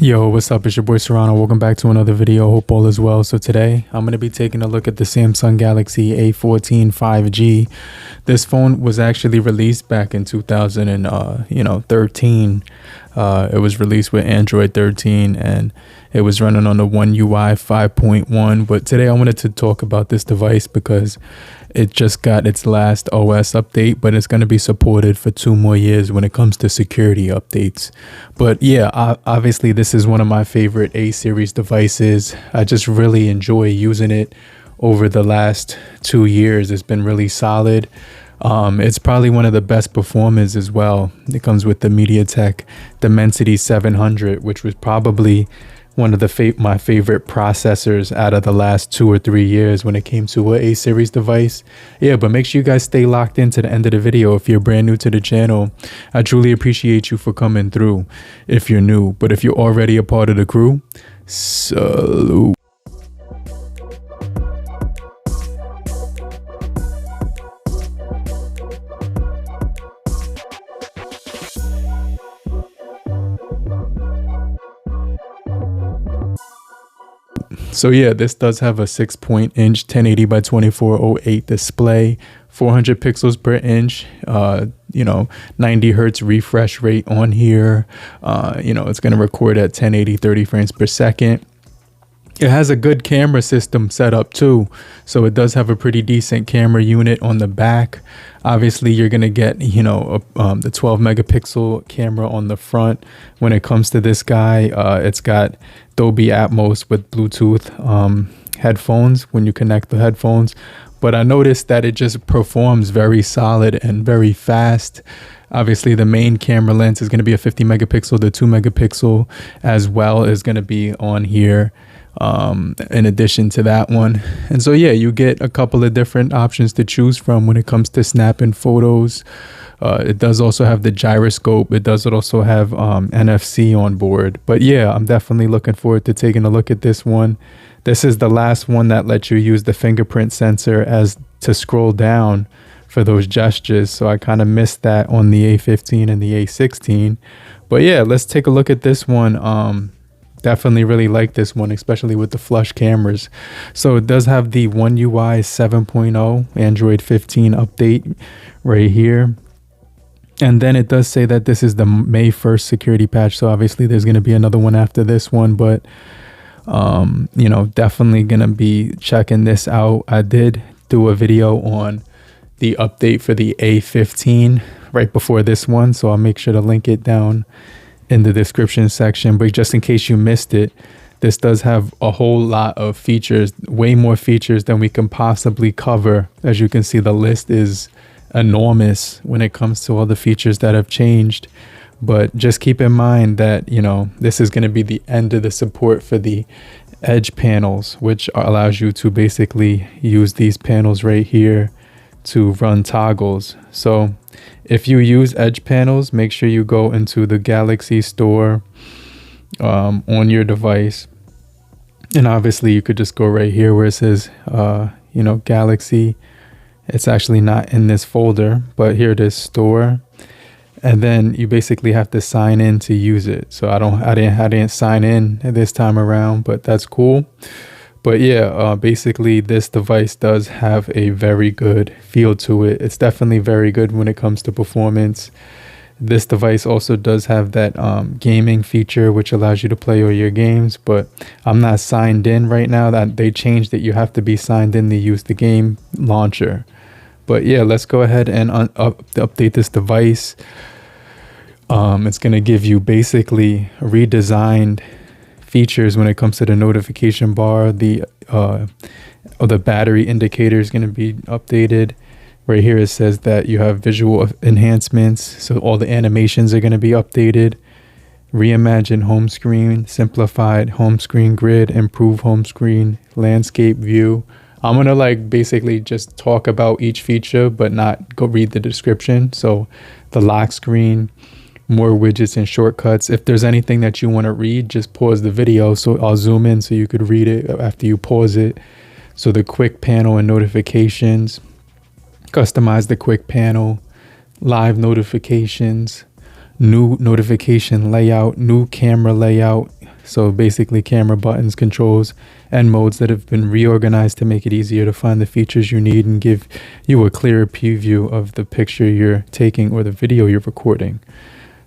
Yo, what's up? It's your boy Serrano. Welcome back to another video. Hope all is well. So today I'm going to be taking a look at the Samsung Galaxy A14 5G. This phone was actually released back in 2013. It was released with Android 13 and it was running on the One UI 5.1. But today I wanted to talk about this device because it just got its last OS update, but it's going to be supported for 2 more years when it comes to security updates. But yeah, obviously this is one of my favorite A series devices. I just really enjoy using it over the last 2 years. It's been really solid. It's probably one of the best performers as well. It comes with the MediaTek Dimensity 700, which was probably one of my favorite processors out of the last 2 or 3 years when it came to a series device. Yeah, but make sure you guys stay locked into the end of the video if you're brand new to the channel. I truly appreciate you for coming through if you're new, but if you're already a part of the crew, salute. So yeah, this does have a 6-inch 1080 by 2408 display, 400 pixels per inch, 90 hertz refresh rate on here. It's going to record at 1080 30 frames per second. It has a good camera system set up too, so it does have a pretty decent camera unit on the back. Obviously you're going to get the 12 megapixel camera on the front. When it comes to this guy, it's got Dolby Atmos with Bluetooth headphones when you connect the headphones, but I noticed that it just performs very solid and very fast. Obviously the main camera lens is going to be a 50 megapixel. The 2 megapixel as well is going to be on here in addition to that one. And so yeah, you get a couple of different options to choose from when it comes to snapping photos. It does also have the gyroscope. It does also have NFC on board. But yeah, I'm definitely looking forward to taking a look at this one. This is the last one that lets you use the fingerprint sensor as to scroll down for those gestures. So I kind of missed that on the A15 and the A16. But yeah, let's take a look at this one. Definitely really like this one, especially with the flush cameras. So it does have the One UI 7.0 Android 15 update right here. And then it does say that this is the May 1st security patch. So obviously there's going to be another one after this one, but definitely going to be checking this out. I did do a video on the update for the A15 right before this one, so I'll make sure to link it down in the description section. But just in case you missed it, this does have a whole lot of features, way more features than we can possibly cover. As you can see, the list is enormous when it comes to all the features that have changed. But just keep in mind that this is going to be the end of the support for the edge panels, which allows you to basically use these panels right here to run toggles. So if you use edge panels, make sure you go into the Galaxy store on your device. And obviously you could just go right here where it says, Galaxy. It's actually not in this folder, but here it is, store. And then you basically have to sign in to use it. So I didn't sign in this time around, but that's cool. But yeah, basically this device does have a very good feel to it. It's definitely very good when it comes to performance. This device also does have that gaming feature, which allows you to play all your games, but I'm not signed in right now. That they changed it. You have to be signed in to use the game launcher. But yeah, let's go ahead and update this device. It's going to give you basically redesigned features when it comes to the notification bar. The battery indicator is going to be updated. Right here it says that you have visual enhancements, so all the animations are going to be updated. Reimagined home screen, simplified home screen grid, improved home screen landscape view. I'm going to basically just talk about each feature but not go read the description. So the lock screen, more widgets and shortcuts. If there's anything that you want to read, just pause the video so I'll zoom in so you could read it after you pause it. So the quick panel and notifications, customize the quick panel, live notifications, new notification layout, new camera layout, So basically camera buttons, controls, and modes that have been reorganized to make it easier to find the features you need and give you a clearer preview of the picture you're taking or the video you're recording.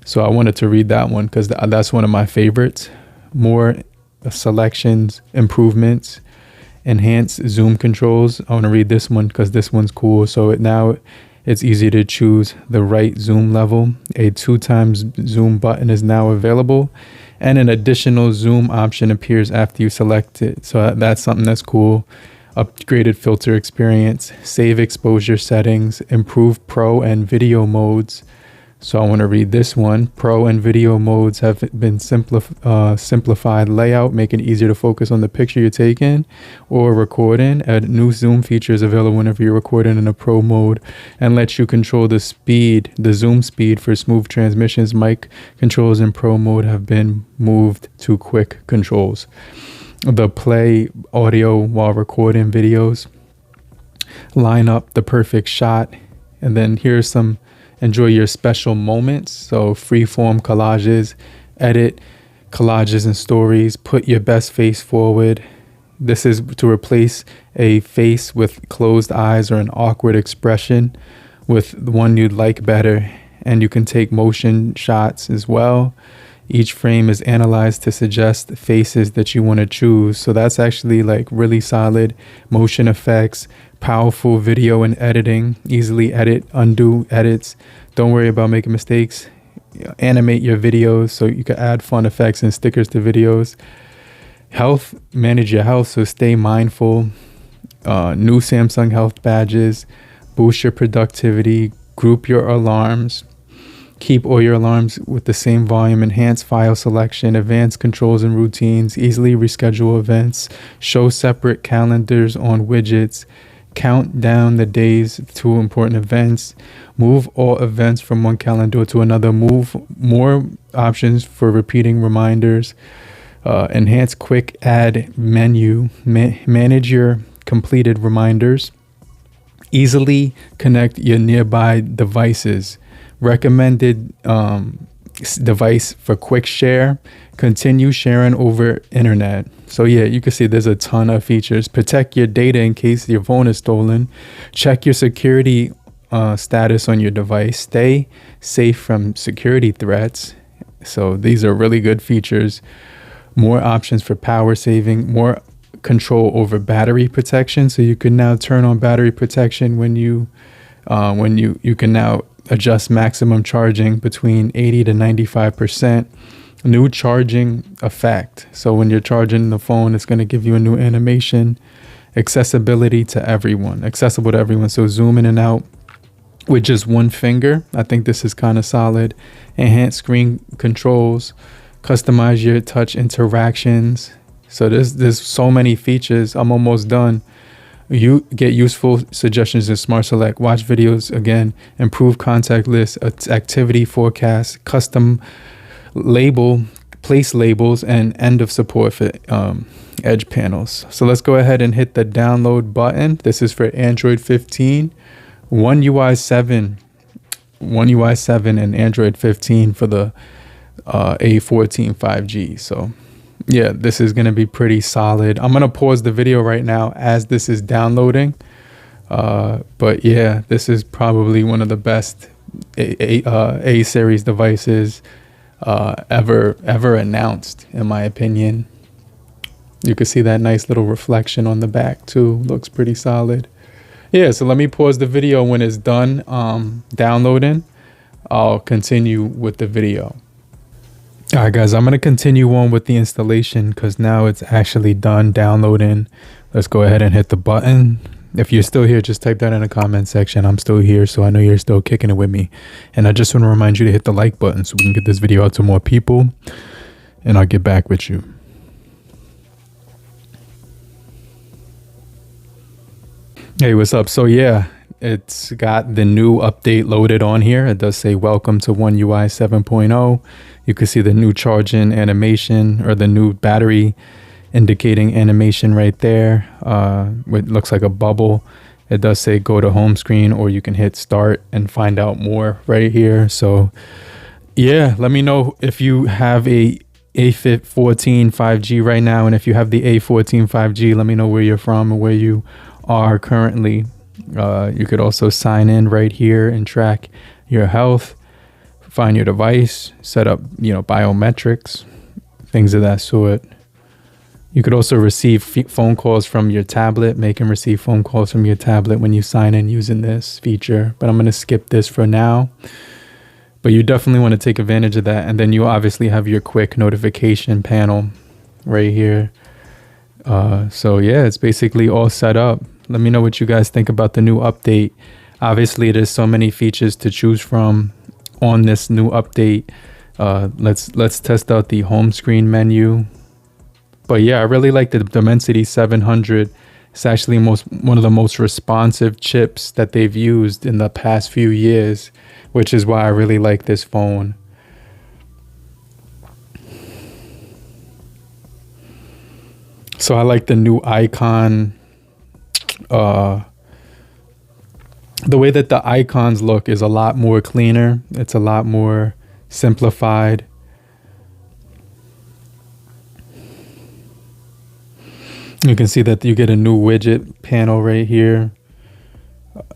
So I wanted to read that one because that's one of my favorites. More selections, improvements, enhanced zoom controls. I want to read this one because this one's cool. So now it's easy to choose the right zoom level. A 2x zoom button is now available, and an additional zoom option appears after you select it. So that's something that's cool. Upgraded filter experience, save exposure settings, improve pro and video modes. So I want to read this one. Pro and video modes have been simplified layout, making it easier to focus on the picture you're taking or recording. A new zoom feature is available whenever you're recording in a pro mode and lets you control the speed, the zoom speed for smooth transmissions. Mic controls in pro mode have been moved to quick controls. The play audio while recording videos, line up the perfect shot, and then here's some enjoy your special moments. So freeform collages, edit collages and stories, put your best face forward. This is to replace a face with closed eyes or an awkward expression with one you'd like better. And you can take motion shots as well. Each frame is analyzed to suggest faces that you want to choose. So that's actually like really solid. Motion effects, powerful video and editing, easily edit, undo edits. Don't worry about making mistakes. Animate your videos so you can add fun effects and stickers to videos. Health, manage your health, so stay mindful. New Samsung Health badges, boost your productivity, group your alarms. Keep all your alarms with the same volume, enhance file selection, advanced controls and routines, easily reschedule events, show separate calendars on widgets, count down the days to important events, move all events from one calendar to another, move more options for repeating reminders, enhance quick add menu, manage your completed reminders, easily connect your nearby devices, recommended device for quick share, continue sharing over internet. So yeah, you can see there's a ton of features. Protect your data in case your phone is stolen. Check your security status on your device. Stay safe from security threats. So these are really good features. More options for power saving, more control over battery protection. So you can now turn on battery protection when you can now adjust maximum charging between 80 to 95%. New charging effect. So when you're charging the phone, it's going to give you a new animation. Accessibility to everyone, accessible to everyone. So zoom in and out with just one finger. I think this is kind of solid. Enhanced screen controls, customize your touch interactions. So there's so many features. I'm almost done. You get useful suggestions in Smart Select, watch videos again, improve contact list, activity forecast, custom label, place labels, and end of support for edge panels. So let's go ahead and hit the download button. This is for Android 15, One UI 7 and Android 15 for the A14 5G. So yeah, this is going to be pretty solid. I'm going to pause the video right now as this is downloading. But yeah, this is probably one of the best A series devices ever announced, in my opinion. You can see that nice little reflection on the back too. Looks pretty solid. Yeah, so let me pause the video. When it's done downloading, I'll continue with the video. All right, guys, I'm going to continue on with the installation because now it's actually done downloading. Let's go ahead and hit the button. If you're still here, just type that in the comment section. I'm still here, so I know you're still kicking it with me. And I just want to remind you to hit the like button so we can get this video out to more people. And I'll get back with you. Hey, what's up? So yeah, it's got the new update loaded on here. It does say welcome to One UI 7.0. You can see the new charging animation, or the new battery indicating animation right there. It looks like a bubble. It does say go to home screen, or you can hit start and find out more right here. So yeah, let me know if you have a A14 5G right now. And if you have the A14 5G, let me know where you're from and where you are currently. You could also sign in right here and track your health, find your device, set up, biometrics, things of that sort. You could also receive phone calls from your tablet, make and receive phone calls from your tablet when you sign in using this feature. But I'm going to skip this for now. But you definitely want to take advantage of that. And then you obviously have your quick notification panel right here. So yeah, it's basically all set up. Let me know what you guys think about the new update. Obviously, there's so many features to choose from on this new update. Let's test out the home screen menu. But yeah, I really like the Dimensity 700. It's actually one of the most responsive chips that they've used in the past few years, which is why I really like this phone. So I like the new icon. The way that the icons look is a lot more cleaner. It's a lot more simplified. You can see that you get a new widget panel right here.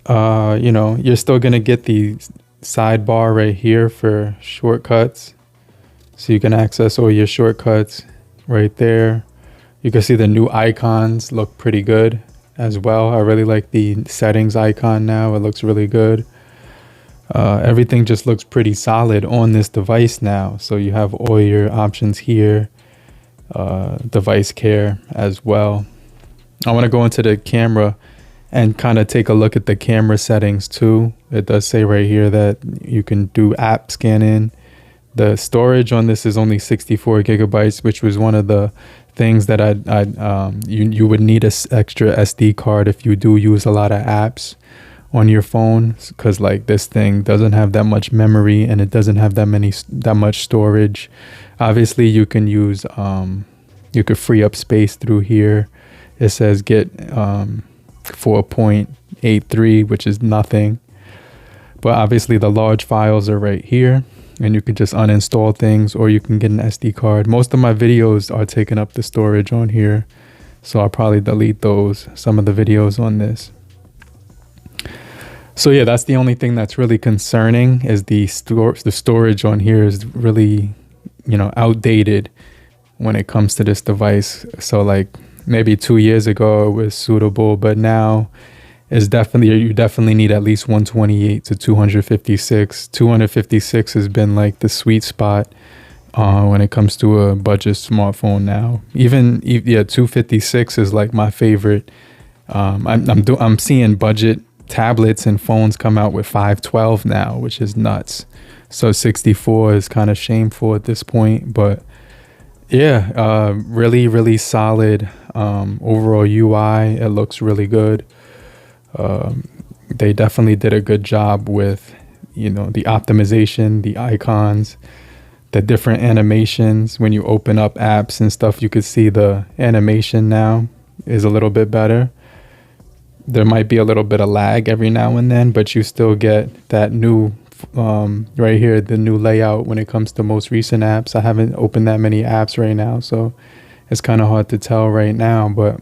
You're still going to get the sidebar right here for shortcuts. So you can access all your shortcuts right there. You can see the new icons look pretty good as well. I really like the settings icon now. It looks really good. Everything just looks pretty solid on this device now. So you have all your options here. Device care as well. I want to go into the camera and kind of take a look at the camera settings too. It does say right here that you can do app scanning. The storage on this is only 64 gigabytes, which was one of the things that you would need an extra SD card if you do use a lot of apps on your phone, because like this thing doesn't have that much memory and it doesn't have that much storage. Obviously you can use you could free up space through here. It says get 4.83, which is nothing, but obviously the large files are right here and you can just uninstall things, or you can get an SD card. Most of my videos are taking up the storage on here, so I'll probably delete some of the videos on this. So yeah, that's the only thing that's really concerning, is the storage on here is really, outdated when it comes to this device. So like maybe 2 years ago it was suitable, but now you definitely need at least 128 to 256. 256 has been like the sweet spot when it comes to a budget smartphone now. Even 256 is like my favorite. I'm seeing budget tablets and phones come out with 512 now, which is nuts. So 64 is kind of shameful at this point, but yeah, really, really solid overall UI. It looks really good. They definitely did a good job with, the optimization, the icons, the different animations. When you open up apps and stuff, you could see the animation now is a little bit better. There might be a little bit of lag every now and then, but you still get that new right here, the new layout when it comes to most recent apps. I haven't opened that many apps right now, so it's kind of hard to tell right now, but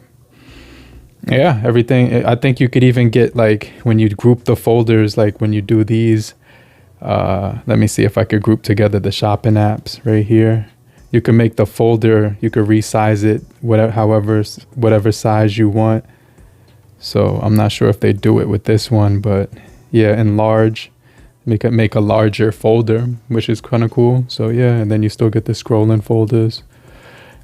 yeah, everything. I think you could even get, like, when you group the folders, like when you do these, let me see if I could group together the shopping apps right here. You can make the folder, you could resize it whatever size you want. So I'm not sure if they do it with this one, but yeah, enlarge, make a larger folder, which is kind of cool. So yeah, and then you still get the scrolling folders.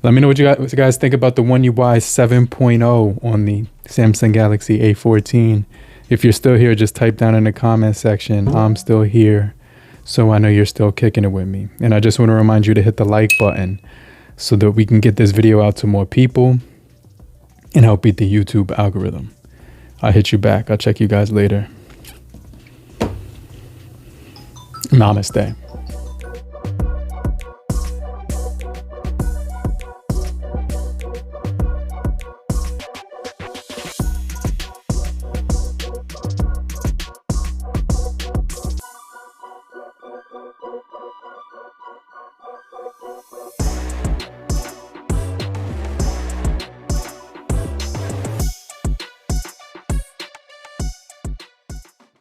Let me know what you guys think about the One UI 7.0 on the Samsung Galaxy A14. If you're still here, just type down in the comment section, I'm still here, so I know you're still kicking it with me. And I just want to remind you to hit the like button so that we can get this video out to more people and help beat the YouTube algorithm. I'll hit you back. I'll check you guys later. Namaste.